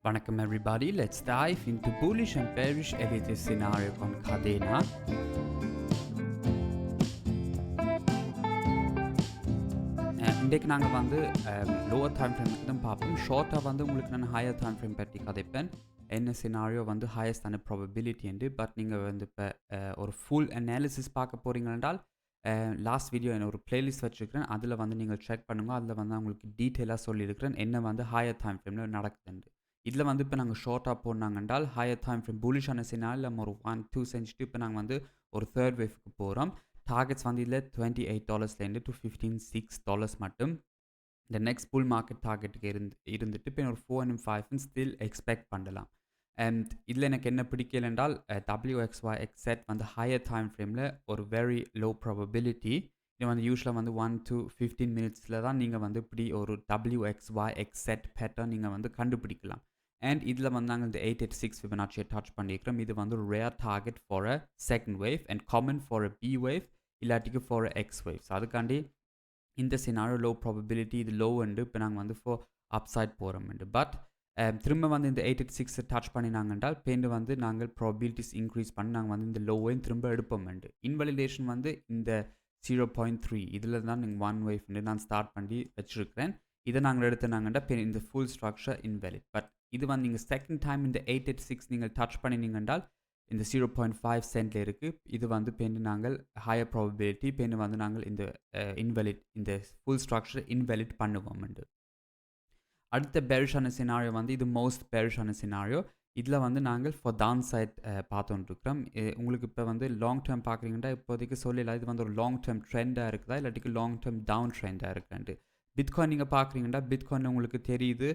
Welcome everybody, let's dive into bullish and bearish elite scenario con Cadena. இன்றைக்கு நாங்கள் வந்து lower time ஃப்ரேமுக்கு தான் பார்ப்போம். ஷார்ட்டாக வந்து உங்களுக்கு நான் ஹையர் டைம் ஃப்ரேம் பற்றி கதைப்பேன். என்ன சினாரியோ வந்து ஹையஸ்டான ப்ராபபிலிட்டி என்று. பட் நீங்கள் வந்து இப்போ ஒரு ஃபுல் அனாலிசிஸ் பார்க்க போகிறீங்க என்றால் லாஸ்ட் வீடியோ என்ன ஒரு பிளேலிஸ்ட் வச்சுருக்கிறேன். அதில் வந்து நீங்கள் செக் பண்ணுங்க. அதில் வந்து உங்களுக்கு டீட்டெயிலாக சொல்லியிருக்கிறேன் என்ன வந்து ஹையர் டைம் ஃப்ரேமில் நடக்குதுண்டு. இதில் வந்து இப்போ நாங்கள் ஷார்ட்டாக போனாங்க என்றால் ஹையர் டைம் ஃப்ரேம் புலிஷான சினாரில் நம்ம ஒரு 1-2 செஞ்சுட்டு இப்போ நாங்கள் வந்து ஒரு தேர்ட் வேவ்க்கு போகிறோம். டார்கெட்ஸ் வந்து இதில் $28 to $15.6 மட்டும். இந்த நெக்ஸ்ட் புல் மார்க்கெட் டார்கெட்டுக்கு இருந்துட்டு இப்போ ஒரு 4 and 5 ஸ்டில் எக்ஸ்பெக்ட் பண்ணலாம். அண்ட் இதில் எனக்கு என்ன பிடிக்கல என்றால் WXYX வந்து ஹையர் டைம் ஃப்ரேமில் ஒரு வெரி லோ ப்ராபபிலிட்டி. இது வந்து யூஸ்வலாக வந்து 1 to 15 மினிட்ஸில் தான் நீங்கள் வந்து இப்படி ஒரு WXYX பேட்டர்ன் நீங்கள் வந்து கண்டுபிடிக்கலாம். அண்ட் இதில் வந்து நாங்கள் இந்த 886 ஃபிபனாச்சியை டச் பண்ணியிருக்கிறோம். இது வந்து ஒரு rare target for a second wave and common for a B wave இல்லாட்டிக்கு for a X wave. So அதுக்காண்டி இந்த சினாரோ லோ ப்ராபபிலிட்டி இது லோ உண்டு. இப்போ நாங்கள் வந்து ஃபார் அப்சைட் போகிறோம்ண்டு. பட் திரும்ப வந்து இந்த 886 டச் பண்ணினாங்க என்றால் பேண்டு வந்து நாங்கள் ப்ராபபிலிட்டிஸ் இன்க்ரீஸ் பண்ணி நாங்கள் வந்து இந்த லோவையும் திரும்ப எடுப்போம்ண்டு. இன்வெலிடேஷன் வந்து இந்த 0.3 இதில் தான் நீங்கள் ஒன் வேவ்னு நான் ஸ்டார்ட் பண்ணி வச்சுருக்கிறேன். இதை நாங்கள் எடுத்துனாங்கண்டா இந்த ஃபுல் ஸ்ட்ரக்சர் இன்வெலிட். பட் இது வந்து நீங்கள் செகண்ட் டைம் இந்த 886 நீங்கள் டச் பண்ணினீங்க என்றால் இந்த 0.5 சென்ட்ல இருக்குது. இது வந்து பேண்டு நாங்கள் ஹையர் ப்ராபபிலிட்டி பேண்டு வந்து நாங்கள் இந்த இன்வெலிட் இந்த ஃபுல் ஸ்ட்ரக்சர் இன்வெலிட் பண்ணுவோம்ண்டு. அடுத்த பெரிஷான சினாரியோ வந்து இது மோஸ்ட் பெரிஷான சினாரியோ. இதில் வந்து நாங்கள் ஃபார் டவுன் சைட் பார்த்துட்டுருக்கிறோம். உங்களுக்கு இப்போ வந்து லாங் டேர்ம் பார்க்குறீங்கன்னா இப்போதைக்கு சொல்லலாம் இது வந்து ஒரு லாங் டேர்ம் ட்ரெண்டாக இருக்குதா இல்லாட்டிக்கு லாங் டேர்ம் டவுன் ட்ரெண்டாக இருக்குன்ட்டு. பிட்காயின் நீங்கள் பார்க்குறீங்கன்னா பிட்காயின் உங்களுக்கு தெரியுது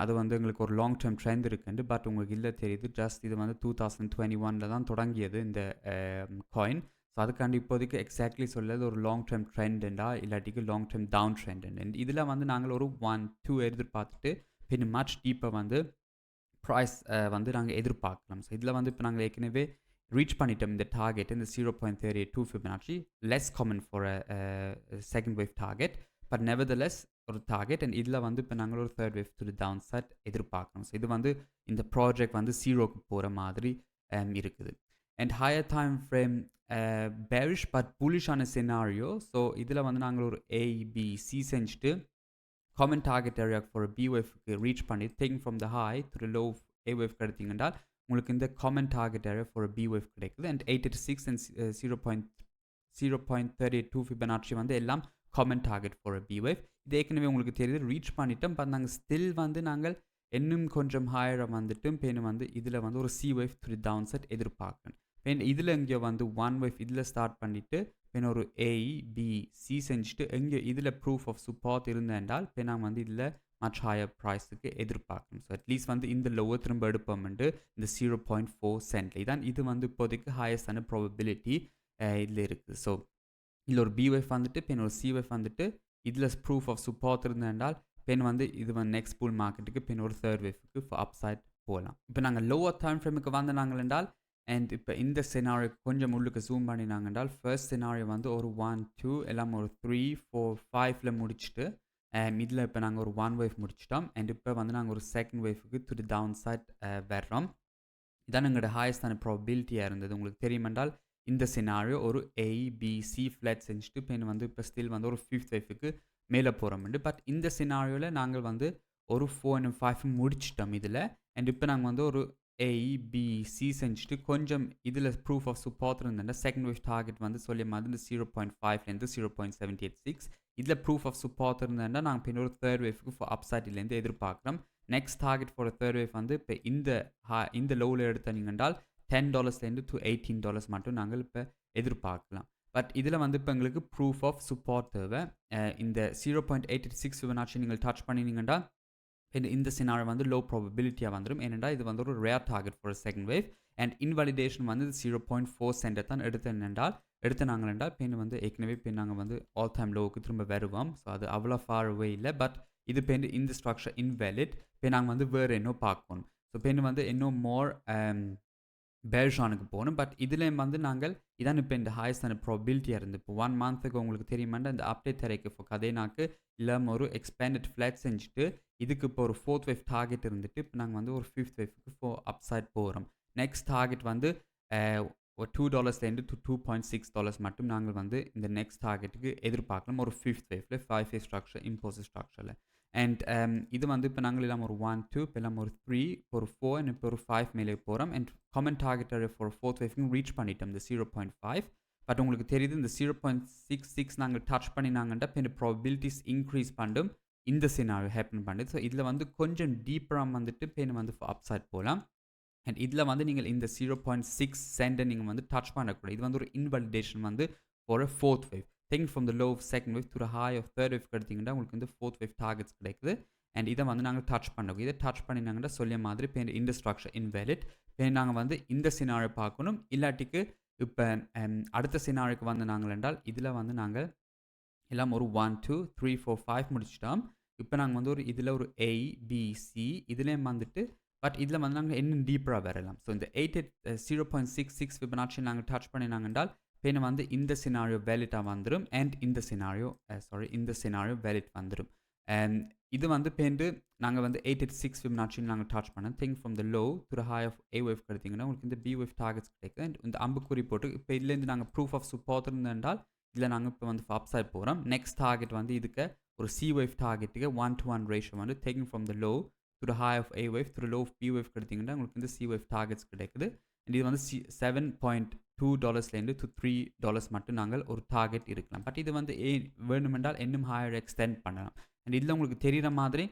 அது வந்து உங்களுக்கு ஒரு லாங் டேர்ம் ட்ரெண்ட் இருக்குண்டு. பட் உங்களுக்கு இல்லை தெரியுது ஜஸ்ட் இது வந்து 2021 தான் தொடங்கியது இந்த காயின். ஸோ அதுக்காண்டி இப்போதைக்கு எக்ஸாக்ட்லி சொல்லது ஒரு லாங் டேர்ம் ட்ரெண்டுண்டா இல்லாட்டிக்கு லாங் டேர்ம் டவுன் ட்ரெண்டு. இதில் வந்து நாங்கள் ஒரு 1-2 எதிர்பார்த்துட்டு பின் மச் டீப்பாக வந்து ப்ரைஸ் வந்து நாங்கள் எதிர்பார்க்கலாம். ஸோ இதில் வந்து இப்போ நாங்கள் ஏற்கனவே ரீச் பண்ணிட்டோம் இந்த டார்கெட் இந்த 0.32 Fibonacci less common for second wave target. But nevertheless ஒரு டார்கெட் அண்ட் இதில் வந்து இப்போ நாங்கள் ஒரு third wave to down side எதிர்பார்க்கணும். ஸோ இது வந்து இந்த ப்ராஜெக்ட் வந்து ஜீரோக்கு போகிற மாதிரி இருக்குது. And higher time frame bearish but bullish ஆன சினாரியோ. ஸோ இதில் வந்து நாங்கள் ஒரு ABC செஞ்சுட்டு common target area for B வேவ்க்கு ரீச் பண்ணி think from the high to low A wave கிடைத்தீங்கன்னா உங்களுக்கு இந்த common target area for B wave கிடைக்குது. அண்ட் 886 அண்ட் 0.32 ஃபிபனாச்சி வந்து எல்லாம் common target for B wave. இது ஏற்கனவே உங்களுக்கு தெரியுது ரீச் பண்ணிட்டோம். பட் நாங்கள் ஸ்டில் வந்து நாங்கள் இன்னும் கொஞ்சம் ஹையராக வந்துட்டு பேனு வந்து இதில் வந்து ஒரு C wave three down set எதிர்பார்க்கணும். பென் இதில் இங்கே வந்து ஒன் வேவ் இதில் ஸ்டார்ட் பண்ணிவிட்டு பென் ஒரு ABC செஞ்சுட்டு எங்கே இதில் ப்ரூஃப் ஆஃப் சப்போர்ட் இருந்தேன்டால் பென் நாங்கள் வந்து இதில் மச் ஹையர் ப்ரைஸுக்கு எதிர்பார்க்கணும். ஸோ அட்லீஸ்ட் வந்து இந்த லோவை திரும்ப எடுப்போம்ட்டு இந்த 0.4 சென்ட்ல இதான் இது வந்து இப்போதைக்கு ஹையஸ்டான ப்ராபபிலிட்டி இதில் இருக்குது. ஸோ இதில் ஒரு பி வேவ் வந்துட்டு பென் ஒரு சி வேவ் வந்துட்டு இதில் ப்ரூஃப் ஆஃப் சப்போர்ட் இருந்தேன்டால் பென் வந்து இது வந்து நெக்ஸ்ட் புல் மார்க்கெட்டுக்கு பென் ஒரு தேர்ட் வேவ்க்கு அப்சைட் போகலாம். இப்போ நாங்கள் லோவர் டைம் ஃப்ரேமுக்கு வந்து நாங்கள் என்றால் அண்ட் இப்போ இந்த சினாரியோ கொஞ்சம் உள்ளுக்கு ஜூம் பண்ணினாங்க என்றால் ஃபர்ஸ்ட் சினாரியோ வந்து ஒரு 1-2 எல்லாம் ஒரு 3-4-5ல முடிச்சுட்டு இதில் இப்போ நாங்கள் ஒரு ஒன் வேவ் முடிச்சிட்டோம். அண்ட் இப்போ வந்து நாங்கள் ஒரு செகண்ட் வேவ்க்கு டு டவுன் சைட் வர்றோம். இதான் எங்களோட ஹையஸ்டான ப்ராபபிலிட்டியாக இருந்தது. உங்களுக்கு தெரியுமென்றால் இந்த சினாரியோ ஒரு ABC ஃப்ளாட் செஞ்சுட்டு இப்போ வந்து இப்போ ஸ்டில் வந்து ஒரு ஃபிஃப்த் வேவ்க்கு மேலே போகிறோம்ண்டு. பட் இந்த சினாரியோவில் நாங்கள் வந்து ஒரு 4 and 5 முடிச்சிட்டோம் இதில். அண்ட் இப்போ நாங்கள் வந்து ஒரு ABC செஞ்சுட்டு கொஞ்சம் இதில் ப்ரூஃப் ஆஃப் சப்போர்ட் இருந்தேன். செகண்ட் வேவ் டார்கெட் வந்து சொல்லி மாதிரி 0.5லேருந்து 0.786 இதில் ப்ரூஃப் ஆஃப் சப்போர்ட் இருந்தேன்னா நாங்கள் பின்னொரு தேர்ட் வேவ்க்கு அப்சைட்லேருந்து எதிர்பார்க்குறோம். Next target for third wave வந்து இப்போ இந்த லோவில் எடுத்தீங்கன்றால் $10லேருந்து to $18 மட்டும் நாங்கள் இப்போ எதிர்பார்க்கலாம். பட் இதில் வந்து இப்போ எங்களுக்கு ப்ரூஃப் ஆஃப் சப்போர்ட் தேவை. இந்த 0.886 ஃபிபனாச்சி நீங்கள் டச் பண்ணினீங்கன்னா இந்த சினாரியோ வந்து லோ ப்ராபபிலிட்டியாக வந்துடும். ஏனென்றால் இது வந்து ஒரு rare target for second wave and invalidation வந்து 0.4 சென்டை தான் எடுத்தனாங்கள் என்றால் பெண் வந்து ஏற்கனவே பெண் நாங்கள் வந்து ஆல் டைம் லோவுக்கு திரும்ப வருவோம். ஸோ அது அவ்வளோ ஃபார் அவே இல்லை. பட் இது பெண் இந்த ஸ்ட்ரக்சர் இன்வேலிட் பெண் நாங்கள் வந்து வேறு இன்னும் பார்க்கணும். ஸோ பெண் வந்து இன்னும் மோர் பெல்ஷானுக்கு போகணும். பட் இதுலேயும் வந்து நாங்கள் இதான் இப்போ இந்த ஹையஸ்டான ப்ராபபிலிட்டியாக இருந்து இப்போ 1 மந்த்துக்கு உங்களுக்கு தெரியுமாண்டா இந்த அப்டேட் தரைக்கு இப்போ கதைனாக்கு இல்லாமல் ஒரு எக்ஸ்பேண்டட் ஃப்ளாட் செஞ்சுட்டு இதுக்கு இப்போ ஒரு 4th வேவ் டார்கெட் இருந்துட்டு இப்போ நாங்கள் வந்து ஒரு 5th வேவ்க்கு அப்சைட் போகிறோம். நெக்ஸ்ட் டார்கெட் வந்து ஒரு $2லேருந்து to $2.6 மட்டும் நாங்கள் வந்து இந்த நெக்ஸ்ட் டார்கெட்டுக்கு எதிர்பார்க்கலாம் ஒரு 5th வேவ்ல 5 வேவ் ஸ்ட்ரக்சர் இம்போசிட் ஸ்ட்ரக்சரில். அண்ட் இது வந்து இப்போ நாங்கள் எல்லாம் ஒரு 1 2 இப்போ எல்லாம் ஒரு 3 இப்போ ஒரு 4 அண்ட் இப்போ ஒரு 5 மேலே போகிறோம். And common target for 4th வேவ்க்கு ரீச் பண்ணிட்டோம் இந்த 0.5. பட் உங்களுக்கு தெரியுது இந்த 0.66 நாங்கள் டச் பண்ணினாங்கன்டா இப்போ இந்த ப்ராபபிலிட்டிஸ் இன்க்ரீஸ் பண்ணும் இந்த சினாரியோ ஹேப்பன் பண்ணுது. ஸோ இதில் வந்து கொஞ்சம் டீப்பராக வந்துட்டு இப்போ வந்து அப்சைட் போகலாம். அண்ட் இதில் வந்து நீங்கள் இந்த 0.6 சென்டை நீங்கள் வந்து டச் பண்ணக்கூடாது. இது வந்து ஒரு இன்வெலிடேஷன் வந்து for 4th wave. Taking from the low of second wave to the high of third wave எடுத்தீங்கன்னா உங்களுக்கு வந்து 4th wave டார்கெட்ஸ் கிடைக்குது. அண்ட் இதை வந்து நாங்கள் டச் பண்ணோம். இதை டச் பண்ணினாங்கன்னா சொல்லிய மாதிரி இப்போ இந்த ஸ்ட்ரக்சர் இன்வேலிட். இப்போ நாங்கள் வந்து இந்த சினாரியோ பார்க்கணும். இல்லாட்டிக்கு இப்போ அடுத்த சினாரியோக்கு வந்து நாங்கள் என்றால் இதில் வந்து நாங்கள் எல்லாம் ஒரு 1 2 3 4 5 முடிச்சிட்டோம். இப்போ நாங்கள் வந்து ஒரு இதில் ஒரு A B C இதுலேயும் வந்துட்டு பட் இதில் வந்து நாங்கள் இன்னும் டீப்பராக வரலாம். ஸோ இந்த 0.66 ஃபிபனாச்சி நாங்கள் டச் பண்ணினாங்க என்றால் இப்போ வந்து இந்த சினாரியோ வேலிட்டாக வந்துடும். அண்ட் இந்த சினாரியோ வேலிட் வந்துடும். இது வந்து பேருந்து நாங்கள் வந்து 886 ஃபிபனாச்சி நாங்கள் டச் பண்ணோம். Think from the low to the high of A wave எடுத்தீங்கன்னா உங்களுக்கு இந்த B வேவ் டார்கெட்ஸ் கிடைக்குது. அண்ட் இந்த அம்புக்குறி போட்டு இப்போ இதுலேருந்து நாங்கள் ப்ரூஃப் ஆஃப் சப்போர்ட் இருந்தால் இதில் நாங்கள் இப்போ வந்து அப்சைட் போகிறோம். நெக்ஸ்ட் டார்கெட் வந்து இதுக்கு ஒரு C வேவ் டார்கெட்டுக்கு 1-to-1 ரேஷியோ வந்து taking from the low to the high of A wave to the low of B wave எடுத்தீங்கன்னா உங்களுக்கு இந்த C வேவ் டார்கெட்ஸ் கிடைக்குது. அண்ட் இது வந்து $7.2லேருந்து to $3 மட்டும் நாங்கள் ஒரு டார்கெட் இருக்கலாம். பட் இது வந்து வேணுமென்றால் இன்னும் ஹையர் எக்ஸ்டெண்ட் பண்ணலாம். அண்ட் இதில் உங்களுக்கு தெரிகிற மாதிரி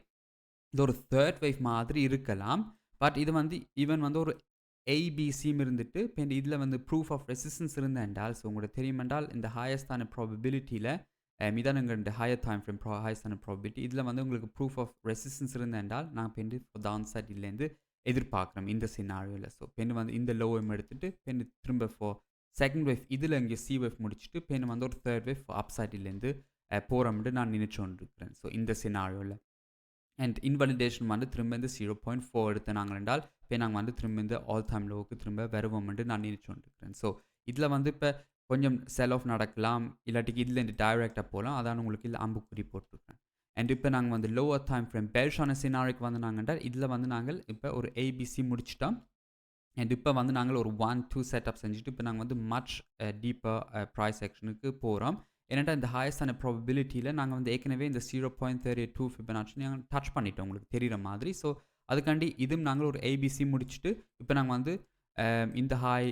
இது ஒரு தேர்ட் வேவ் மாதிரி இருக்கலாம். பட் இது வந்து ஈவன் வந்து ஒரு ஏபிசியும் இருந்துட்டு இப்போ இதில் வந்து ப்ரூஃப் ஆஃப் ரெசிஸ்டன்ஸ் இருந்தால் ஸோ உங்களுக்கு தெரியுமென்றால் இந்த ஹையஸ்டான ப்ராபபிலிட்டியில் இதான் இந்த ஹையர் டைம் ஃப்ரேம் ஹையஸ்டான ப்ராபபிலிட்டி இதில் வந்து உங்களுக்கு ப்ரூஃப் ஆஃப் ரெசிஸ்டன்ஸ் இருந்தால் நான் இப்போ டவுன் சைட்லேருந்து எதிர்பார்க்குறோம் இந்த சினாரியோவில். ஸோ பெண்ணு வந்து இந்த லோ வேவ் எடுத்துட்டு பெண்ணு திரும்ப ஃபார் செகண்ட் வேவ் இதில் இங்கே C வேவ் முடிச்சுட்டு பெண்ணு வந்து ஒரு தேர்ட் வேவ் அப் சைட்லேருந்து போகிறோம்னு நான் நினச்சி கொண்டிருக்கிறேன். ஸோ இந்த சினாரியோவில் அண்ட் இன்வெலிடேஷன் வந்து திரும்ப இந்த 0.4 எடுத்து நாங்கள் என்றால் இப்போ நாங்கள் வந்து திரும்ப இந்த ஆல் டைம் லோவுக்கு திரும்ப வருவோம்னு நான் நினச்சி கொண்டிருக்கிறேன். ஸோ இதில் வந்து இப்போ கொஞ்சம் செல் ஆஃப் நடக்கலாம் இல்லாட்டிக்கு இதில் இந்த டைரெக்டாக போகலாம். அதான் உங்களுக்கு இல்லை அம்புக்குறி போட்டிருக்கேன். அண்ட் இப்போ நாங்கள் வந்து லோவர் டைம் ஃப்ரேம் பெல்ஷான சினாரியோக்கு வந்து நாங்கள் இதில் வந்து நாங்கள் இப்போ ஒரு ABC முடிச்சிட்டோம். அண்ட் இப்போ வந்து நாங்கள் ஒரு 1-2 செட்டப் செஞ்சுட்டு இப்போ நாங்கள் வந்து மச் டீப்பர் ப்ரைஸ் செக்ஷனுக்கு போகிறோம். ஏன்னா இந்த ஹையஸ்டான ப்ராபபிலிட்டியில் நாங்கள் வந்து ஏற்கனவே இந்த 0.32 ஃபிபனாச்சி நாங்கள் டச் பண்ணிட்டோம் உங்களுக்கு தெரிகிற மாதிரி. ஸோ அதுக்காண்டி இதுவும் நாங்கள் ஒரு ABC முடிச்சுட்டு இப்போ நாங்கள் வந்து இந்த ஹாய்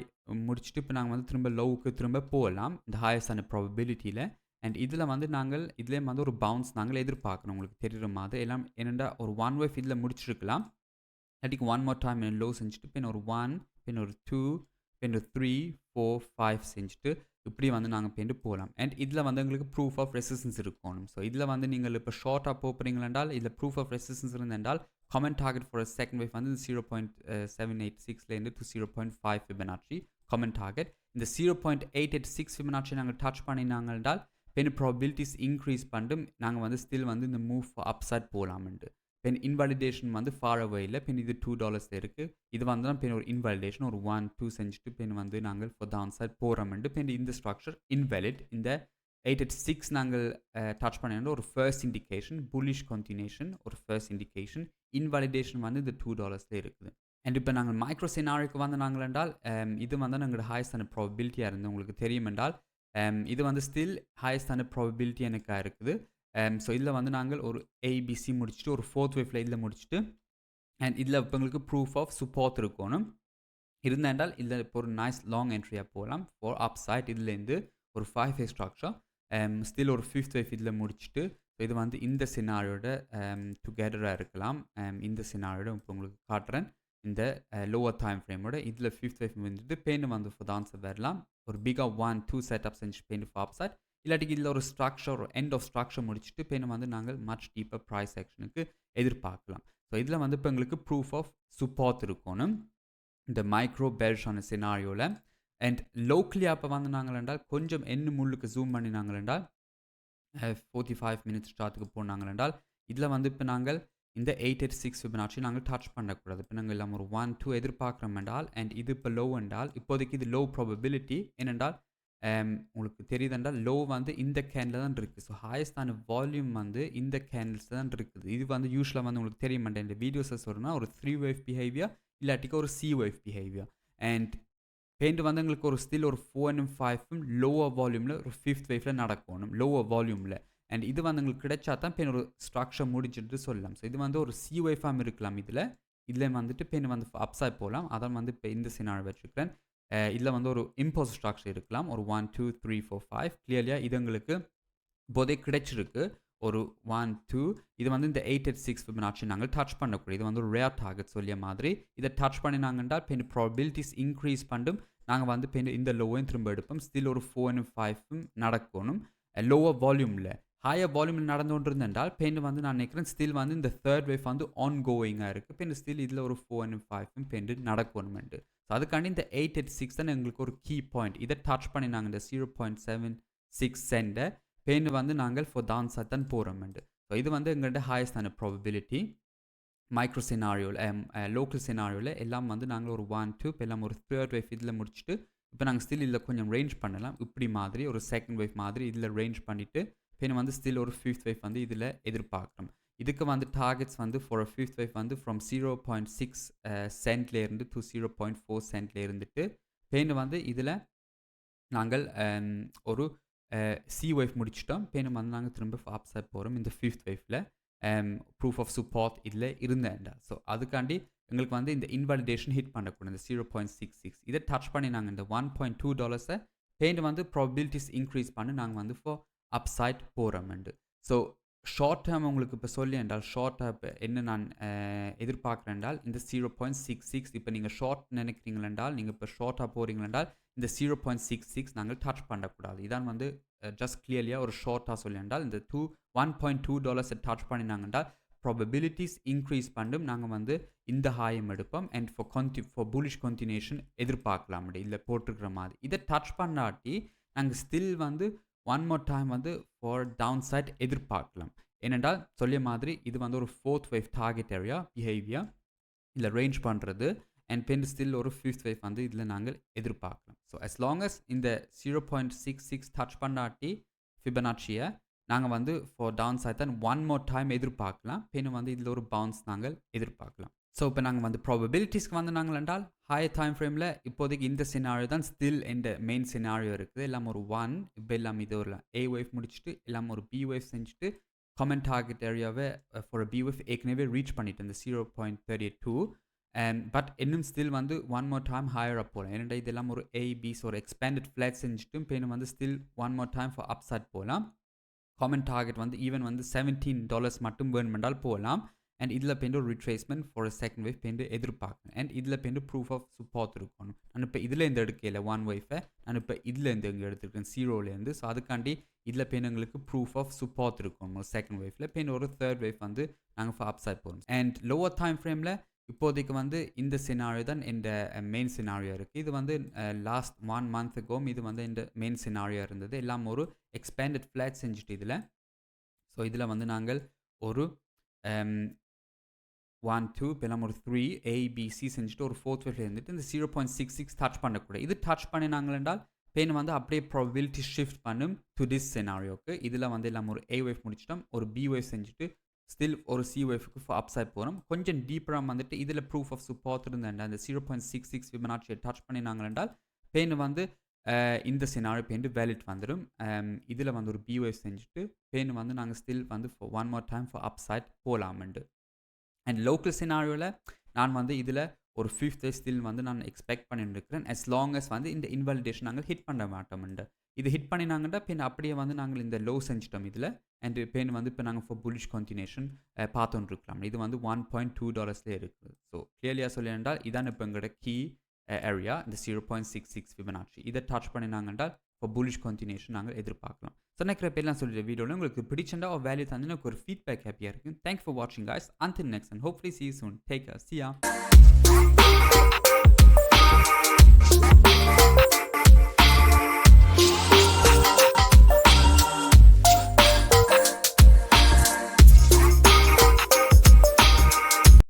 முடிச்சுட்டு இப்போ நாங்கள் வந்து திரும்ப லோவுக்கு திரும்ப போகலாம் இந்த ஹையஸ்டான ப்ராபபிலிட்டியில். அண்ட் இதில் வந்து நாங்கள் இதுலேயும் வந்து ஒரு பவுன்ஸ் நாங்கள் எதிர்பார்க்கணும் உங்களுக்கு தெரிகிற மாதிரி எல்லாம் என்னென்னா ஒரு 1 வேவ் இதில் முடிச்சிருக்கலாம். இல்லாட்டிக்கு 1 more டைம் லோ செஞ்சுட்டு பின் ஒரு 1 பின் ஒரு 2 பின் ஒரு 3 4 5 செஞ்சுட்டு இப்படி வந்து நாங்கள் பேண்டு போகலாம். அண்ட் இதில் வந்து எங்களுக்கு ப்ரூஃப் ஆஃப் ரெசிஸ்டன்ஸ் இருக்கணும். ஸோ இதில் வந்து நீங்கள் இப்போ ஷார்ட்டாக போகிறீங்களா என்றால் இதில் ப்ரூஃப் ஆஃப் ரெசிஸ்டன்ஸ் இருந்தால் common target for second wave வந்து 0.786லேருந்து to 0.5 ஃபிபனாச்சி காமன் டார்கெட். இந்த 0.886 ஃபிபனாச்சி நாங்கள் டச் பண்ணினாங்க என்றால் பென் ப்ராபபிலிட்டிஸ் இன்க்ரீஸ் பண்ணிட்டு நாங்கள் வந்து ஸ்டில் வந்து இந்த மூவ் அப்சைட் போகலாம்ண்டு. பென் இன்வாலிடேஷன் வந்து ஃபார் அவே இல்லை பென் இது $2 இருக்குது. இது வந்து தான் பென் ஒரு இன்வாலிடேஷன் ஒரு 1-2 செஞ்சுட்டு பென் வந்து நாங்கள் ஃபார் டவுன் சைட் போகிறோம்ண்டு பென் இந்த ஸ்ட்ரக்சர் இன்வாலிட். இந்த 886 நாங்கள் டச் பண்ண ஒரு ஃபர்ஸ்ட் இண்டிகேஷன் புல்லிஷ் கண்டினியூஷன் ஒரு ஃபர்ஸ்ட் இண்டிகேஷன். இன்வாலிடேஷன் வந்து இந்த $2 இருக்குது. அண்ட் இப்போ நாங்கள் மைக்ரோ சினாரியோக்கு வந்து நாங்கள் என்றால் இது வந்து நாங்களோட ஹையஸ்டான ப்ராபபிலிட்டியாக இருந்து உங்களுக்கு தெரியும் என்றால் இது வந்து ஸ்டில் ஹையஸ்டான ப்ராபபிலிட்டி எனக்கு இருக்குது. ஸோ இதில் வந்து நாங்கள் ஒரு ABC முடிச்சுட்டு ஒரு 4th வேவ்ல இதில் முடிச்சுட்டு அண்ட் இதில் இப்போ எங்களுக்கு ப்ரூஃப் ஆஃப் சப்போர்ட் இருக்கணும் இருந்தால் இதில் இப்போ ஒரு நைஸ் லாங் என்ட்ரியாக போகலாம் ஃபார் அப் சைட். இதுலேருந்து ஒரு 5 வேவ் ஸ்ட்ரக்சர் ஸ்டில் ஒரு 5th வேவ் இதில் முடிச்சுட்டு இது வந்து இந்த சினாரியோட டுகெதராக இருக்கலாம். இந்த சினாரியோட இப்போ உங்களுக்கு காட்டுறேன் இந்த லோவர் டைம் ஃப்ரேமோட இதில் 5th வேவ் வந்துட்டு பெயின் வந்து ஃபார் ஆன்சர் வரலாம். ஒரு பிகாக 1-2 செட்டப் செஞ்சு பெயின் ஃபார் அப் சைட் இல்லாட்டிக்கு இதில் ஒரு ஸ்ட்ரக்சர் ஒரு எண்ட் ஆஃப் ஸ்ட்ரக்சர் முடிச்சுட்டு பெயின் வந்து நாங்கள் மச் டீப்பர் ப்ரைஸ் செக்ஷனுக்கு எதிர்பார்க்கலாம். ஸோ இதில் வந்து இப்போ எங்களுக்கு ப்ரூஃப் ஆஃப் சப்போர்ட் இருக்கணும் இந்த மைக்ரோ பெல்ஷான சினாரியோவில். அண்ட் லோக்கலியாக இப்போ வந்து நாங்கள் என்றால் கொஞ்சம் என்ன முள்ளுக்கு ஜூம் பண்ணி நாங்கள் என்றால் 45 மினிட்ஸ் ஸ்டார்ட்டுக்கு போனாங்க என்றால் இதில் வந்து இப்போ நாங்கள் இந்த 886 ஃபிபனாச்சி நாங்கள் டச் பண்ணக்கூடாது. இப்போ நாங்கள் எல்லாம் ஒரு 1 2 எதிர்பார்க்குறோம் என்றால் அண்ட் இது இப்போ லோ என்றால் இப்போதைக்கு இது லோ ப்ராபபிலிட்டி ஏனென்றால் உங்களுக்கு தெரியுதுன்றால் லோ வந்து இந்த கேண்டில் தான் இருக்குது. ஸோ ஹையஸ்டான வால்யூம் வந்து இந்த கேண்டில்ஸ் தான் இருக்குது. இது வந்து யூஸ்வலாக வந்து உங்களுக்கு தெரிய மாட்டேன் இந்த வீடியோஸை சொல்கிறேன்னா ஒரு 3 வேவ் பிஹேவியர் இல்லாட்டிக்கு ஒரு C wave behaviour and paint வந்து எங்களுக்கு ஒரு ஸ்டில் ஒரு 4 and 5 லோவர் வால்யூமில் ஒரு 5th வேவ்ல நடக்கணும் லோவர் வால்யூமில் அண்ட் இது வந்து எங்களுக்கு கிடைச்சா தான் பெயின் ஒரு ஸ்ட்ரக்சர் முடிச்சுட்டு சொல்லலாம். ஸோ இது வந்து ஒரு C வேவ்ஃபார்ம் இருக்கலாம் இதில் வந்துட்டு பெயின் வந்து அப்சைட் போகலாம். அதான் வந்து இப்போ இந்த சினாரி வச்சுருக்கிறேன். இதில் வந்து ஒரு இம்போஸ் ஸ்ட்ரக்சர் இருக்கலாம் ஒரு 1 2 3 4 5 கிளியர்லியாக இது எங்களுக்கு போதே கிடைச்சிருக்கு ஒரு 1 2 இது வந்து இந்த 886 ஃபிபனாச்சி நாங்கள் டச் பண்ணக்கூடிய இது வந்து ஒரு ரேர் டார்கெட் சொல்லிய மாதிரி இதை டச் பண்ணினாங்கன்னா பெயின் ப்ராபபிலிட்டிஸ் இன்க்ரீஸ் பண்ணும். நாங்கள் வந்து பெயின் இந்த லோவையும் திரும்ப எடுப்போம். ஸ்டில் ஒரு 4 and 5 நடக்கணும் லோவர் வால்யூமில். ஹையர் வால்யூமில் நடந்து கொண்டு இருந்தால் பெயின் வந்து நான் நினைக்கிறேன் ஸ்டில் வந்து இந்த தேர்ட் வேவ் வந்து ஆன் கோயிங்காக இருக்குது. பெயின் ஸ்டில் இதில் ஒரு 4 and 5 பெயின் நடக்கணுமெண்டு. ஸோ அதுக்காண்டி இந்த 886 தான் எங்களுக்கு ஒரு கீ பாயிண்ட். இதை டச் பண்ணி நாங்கள் இந்த 0.76 சென்டை பெயின் வந்து நாங்கள் ஃபார் டவுன் சைட் தான் போகிறோமெண்டு. ஸோ இது வந்து எங்கள்கிட்ட ஹையஸ்டான ப்ராபபிலிட்டி மைக்ரோ சினாரியோவில் லோக்கல் சினாரியோவில் எல்லாம் வந்து நாங்கள் ஒரு 1 2 இப்போ எல்லாம் ஒரு தேர்ட் வேவ் இதில் முடிச்சுட்டு இப்போ நாங்கள் ஸ்டில் இதில் கொஞ்சம் ரேஞ்ச் பண்ணலாம். இப்படி மாதிரி ஒரு செகண்ட் வேவ் மாதிரி இதில் ரேஞ்ச் பண்ணிவிட்டு பெயின் வந்து ஸ்டில் ஒரு 5th வேவ் வந்து இதில் எதிர்பார்க்குறோம். இதுக்கு வந்து டார்கெட்ஸ் வந்து ஃபார் 5th வேவ் வந்து ஃப்ரம் 0.6 சென்ட்லேருந்து டு 0.4 சென்ட்ல இருந்துட்டு பெயின் வந்து இதில் நாங்கள் ஒரு C வேவ் முடிச்சிட்டோம். பெயின் வந்து நாங்கள் திரும்ப அப்சைட் போகிறோம் இந்த 5th வேவ்ல ப்ரூஃப் ஆஃப் சப்போர்ட் இதில் இருந்தேன்டா. ஸோ அதுக்காண்டி எங்களுக்கு வந்து இந்த இன்வாலிடேஷன் ஹிட் பண்ணக்கூடாது இந்த 0.66 இதை டச் பண்ணி நாங்கள் இந்த $1.2 பெயின் வந்து ப்ராபபிலிட்டிஸ் இன்க்ரீஸ் பண்ணி நாங்கள் வந்து ஃபார் அப்சைட் போகிறோம்ண்டு. ஸோ ஷார்ட் டேர்ம் உங்களுக்கு இப்போ சொல்லி என்றால் ஷார்ட் இப்போ என்ன நான் எதிர்பார்க்குறேன் என்றால் இந்த 0.66 இப்போ நீங்கள் ஷார்ட் நினைக்கிறீங்களென்றால் நீங்கள் இப்போ ஷார்ட்டாக போகிறீங்களென்றால் இந்த 0.66 நாங்கள் டச் பண்ணக்கூடாது. இதான் வந்து ஜஸ்ட் கிளியர்லியாக ஒரு ஷார்ட்டாக சொல்லி என்றால் இந்த $1.2 டச் பண்ணினாங்கன்றால் ப்ராபபிலிட்டிஸ் இன்க்ரீஸ் பண்ணும். நாங்கள் வந்து இந்த ஹாயம் எடுப்போம் அண்ட் ஃபார் புலிஷ் கண்டினியூஷன் எதிர்பார்க்கலாம் அப்படி இல்லை போட்டிருக்கிற மாதிரி. இதை டச் பண்ணாட்டி நாங்கள் ஸ்டில் வந்து ஒன் மோர் டைம் வந்து ஃபார் டவுன் சைட் எதிர்பார்க்கலாம். ஏனென்றால் சொல்லிய மாதிரி இது வந்து ஒரு 4th wave target area behaviour இல்லை ரேஞ்ச் பண்ணுறது அண்ட் பென் ஸ்டில் ஒரு 5th வேவ் வந்து இதில் நாங்கள் எதிர்பார்க்கலாம். ஸோ as long as இந்த 0.66 டச் பண்ணாட்டி ஃபிபனாச்சியை நாங்கள் வந்து ஃபார் டவுன் சைட் தான் ஒன் மோர் டைம் எதிர்பார்க்கலாம். பென் வந்து இதில் ஒரு பவுன்ஸ் நாங்கள் எதிர்பார்க்கலாம். ஸோ இப்போ நாங்கள் வந்து ப்ராபபிலிட்டிஸ்க்கு வந்து நாங்கள் என்றால் ஹையர் டைம் ஃப்ரேமில் இப்போதைக்கு இந்த சினாரியோ தான் ஸ்டில் இந்த மெயின் சினாரியோ இருக்குது. எல்லாம் ஒரு 1 இப்போ எல்லாம் இது ஒரு A வேவ் முடிச்சுட்டு எல்லாம் ஒரு B வேவ் செஞ்சுட்டு காமன் டார்கெட் ஏரியாவை ஃபார் B வேவ் ஏற்கனவே ரீச் பண்ணிட்டு இந்த 0.32 பட் இன்னும் ஸ்டில் வந்து one more time higher up போகலாம். ஏன்னா இதெல்லாம் ஒரு ABs ஒரு எக்ஸ்பேண்டட் ஃப்ளாட் செஞ்சுட்டும் பெயின் வந்து still one more time for upside போகலாம். காமன் டார்கெட் வந்து ஈவன் வந்து $17 மட்டும் வேணுமென்றால் போகலாம். அண்ட் இதில் பெயிண்ட் ஒரு ரிட்ரேஸ்மெண்ட் ஃபார் செகண்ட் வேவ் பெயிண்ட் எதிர்பார்க்கணும். அண்ட் இதில் பெயிண்ட் ப்ரூஃப் ஆஃப் சப்போர்ட் இருக்கணும். நான் இப்போ இதில் இந்த எடுக்கையில் 1 வேவை நான் இப்போ இதில் இருந்து இங்கே எடுத்துருக்கேன் 0லேருந்து. ஸோ அதுக்காண்டி இதில் பெயின் எங்களுக்கு ப்ரூஃப் ஆஃப் சப்போர்ட் இருக்கணும் செகண்ட் வேவ்ல. பெயின் ஒரு தேர்ட் வேவ் வந்து நாங்கள் ஃபார் அப்சைட் போகிறோம். அண்ட் லோவர் டைம் ஃப்ரேமில் இப்போதைக்கு வந்து இந்த சினாரியோ தான் இந்த மெயின் சினாரியோ இருக்குது. இது வந்து லாஸ்ட் 1 month இது வந்து இந்த மெயின் சினாரியோ இருந்தது. எல்லாம் ஒரு எக்ஸ்பேண்டட் ஃப்ளாட் செஞ்சுட்டு இதில். ஸோ இதில் வந்து நாங்கள் ஒரு 1 2 இப்போ எல்லாம் ஒரு 3 ABC செஞ்சுட்டு ஒரு 4th வேவ்ல இருந்துட்டு இந்த 0.66 டச் பண்ணக்கூடாது. இது டச் பண்ணினாங்கள் என்றால் பெயின் வந்து அப்படியே ப்ராபபிலிட்டி ஷிஃப்ட் பண்ணும் டு திஸ் சினாரியோக்கு. இதில் வந்து எல்லாம் ஒரு A வேவ் முடிச்சிட்டோம் ஒரு B வேவ் செஞ்சுட்டு ஸ்டில் ஒரு C வேவ்க்கு அப்சைட் போகிறோம். கொஞ்சம் டீப்பராக வந்துட்டு இதில் ப்ரூஃப் ஆஃப் சப்போர்ட் இருந்தேன்டா இந்த 0.66 ஃபிபனாச்சியை டச் பண்ணினாங்கள் என்றால் பெயின் வந்து இந்த சினாரியோ பெயின் வேலிட் வந்துடும். இதில் வந்து ஒரு B வேவ் செஞ்சுட்டு பெயின் வந்து நாங்கள் ஸ்டில் வந்து one more time for upside போகலாமெண்டு. அண்ட் லோக்கல் சினாரியோவில் நான் வந்து இதில் ஒரு 5th வேவ் ஸ்டில் வந்து நான் எக்ஸ்பெக்ட் பண்ணிட்டு இருக்கிறேன். as long as வந்து இந்த இன்வாலிடேஷன் நாங்கள் ஹிட் பண்ண மாட்டோம்ண்டு. இது ஹிட் பண்ணினாங்கன்னா பின் அப்படியே வந்து நாங்கள் இந்த லோ செஞ்சிட்டோம் இதில். அண்ட் பெயின் வந்து இப்போ நாங்கள் ஃபார் புலிஷ் கண்டினியூஷன் பார்த்துட்டு இருக்கலாம். இது வந்து $1.2 இருக்குது. ஸோ கிளியர்லியாக சொல்லி என்றால் இதான் இப்போ எங்களோட கீ ஏரியா இந்த 0.66 ஃபிபனாச்சி. இதை டச் பண்ணினாங்கன்னா ஃபார் புலிஷ் கண்டினியூஷன் நாங்கள் எதிர்பார்க்கலாம். ஸோ நினைக்கிற பேர்லாம் சொல்லிட்டு வீடியோவில் உங்களுக்கு பிடிச்சிருந்தா ஒரு வேல்யூ தந்து எனக்கு ஒரு ஃபீட்பேக் ஹாப்பியாக இருக்குது. தேங்க்ஸ் ஃபார் வாட்சிங் guys. Until next and hopefully see you soon. Take care. See ya.